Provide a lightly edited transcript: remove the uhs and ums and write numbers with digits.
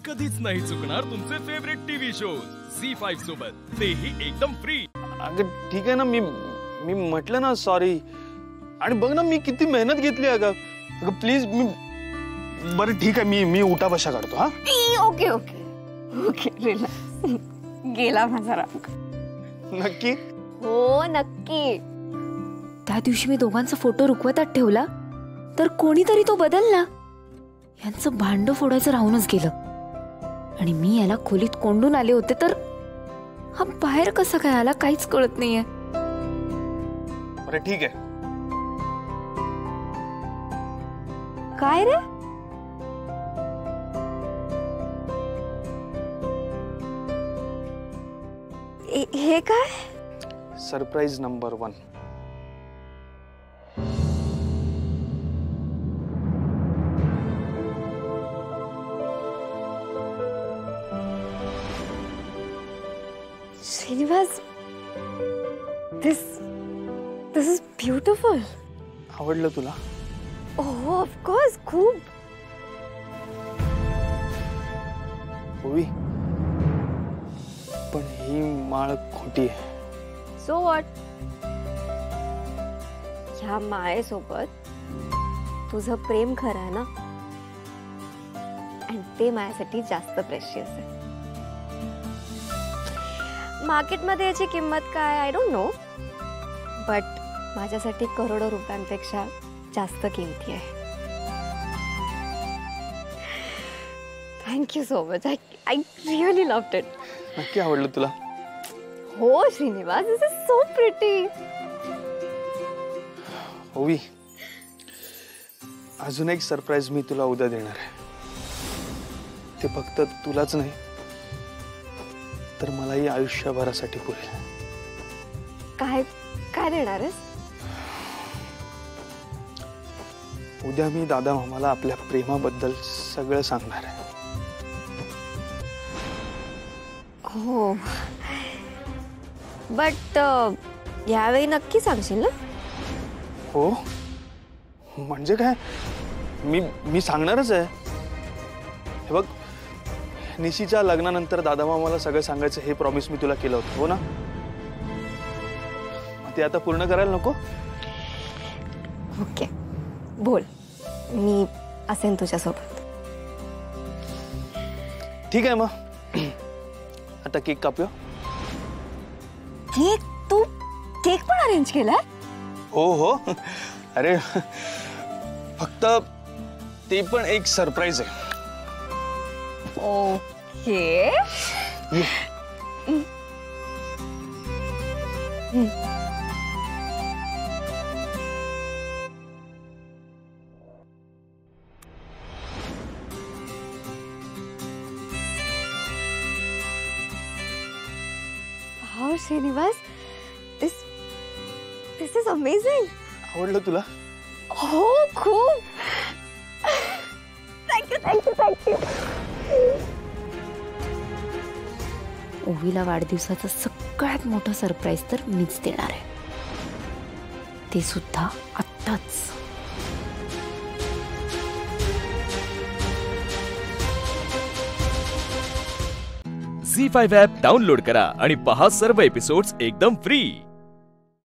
कधीच नाही चुकणार तुमचे फेवरेट टीव्ही शोज झी5 सोबत, तेही एकदम फ्री। अगं ठीक आहे ना, मी म्हटलं ना सॉरी। आणि बघ ना मी किती मेहनत घेतली अगं प्लीज बरं ठीक आहे, मी उठा बशा काढतो। हा ओके ओके ओके रिलॅक्स। गेला माझा राग। नक्की? हो नक्की। त्या दिवशी मी दोघांचा फोटो रुखवतात ठेवला तर कोणीतरी तो बदलला। यांचं भांड फोडायचं राहूनच गेलं आणि मी याला खोलीत कोंडून आले होते तर हा बाहेर कसा काय आला काहीच कळत नाहीये। बरं ठीक आहे। काय रे? हे काय? Surprise number 1। Srinivas, this is beautiful. आवडलं तुला? Oh, of course, खूप। होई, पण ही माळ खोटी आहे। So what? ह्या माळेसोबत तुझं प्रेम खरं आहे ना, आणि ते माझ्यासाठी जास्त प्रेशियस आहे। मार्केटमध्ये याची किंमत काय आय डोंट नो, बट माझ्यासाठी करोडो रुपयांपेक्षा जास्त किमती आहे। Thank you so much. I really loved it. नक्की आवडलं तुला? हो श्रीनिवास, दिस इज सो प्रिटी। होई, अजून एक सरप्राईज मी तुला उद्या देणार आहे। ते फक्त तुलाच नाही तर मलाही आयुष्यभरासाठी पुरेल। काय काय देणार आहेस? उद्या मी दादा मामाला आपल्या प्रेमाबद्दल सगळं सांगणार आहे। हो, बट यावेळी नक्की सांगशील ना? हो, म्हणजे काय, मी सांगणारच आहे। हे बघ, निशीच्या लग्नानंतर दादा मामाला सगळं सांगायचं हे प्रॉमिस मी तुला केलं होतं, हो ना? ते आता पूर्ण करायला नको? ओके, बोल, मी असेन तुझ्यासोबत। ठीक आहे मग, आता केक कापूया। केक? तू केक पण अरेंज केलाय? हो, अरे फक्त ते पण एक सरप्राईज आहे। Okay. Wow, Srinivas, this is amazing. आवडलं तुला? हो खूप। थँक्यू। ओवीला वाढदिवसाचं सगळ्यात मोठं सरप्राईज तर मीच देणार आहे, ते सुद्धा आत्ताच। झी5 ॲप डाउनलोड करा आणि पहा सर्व एपिसोड्स एकदम फ्री।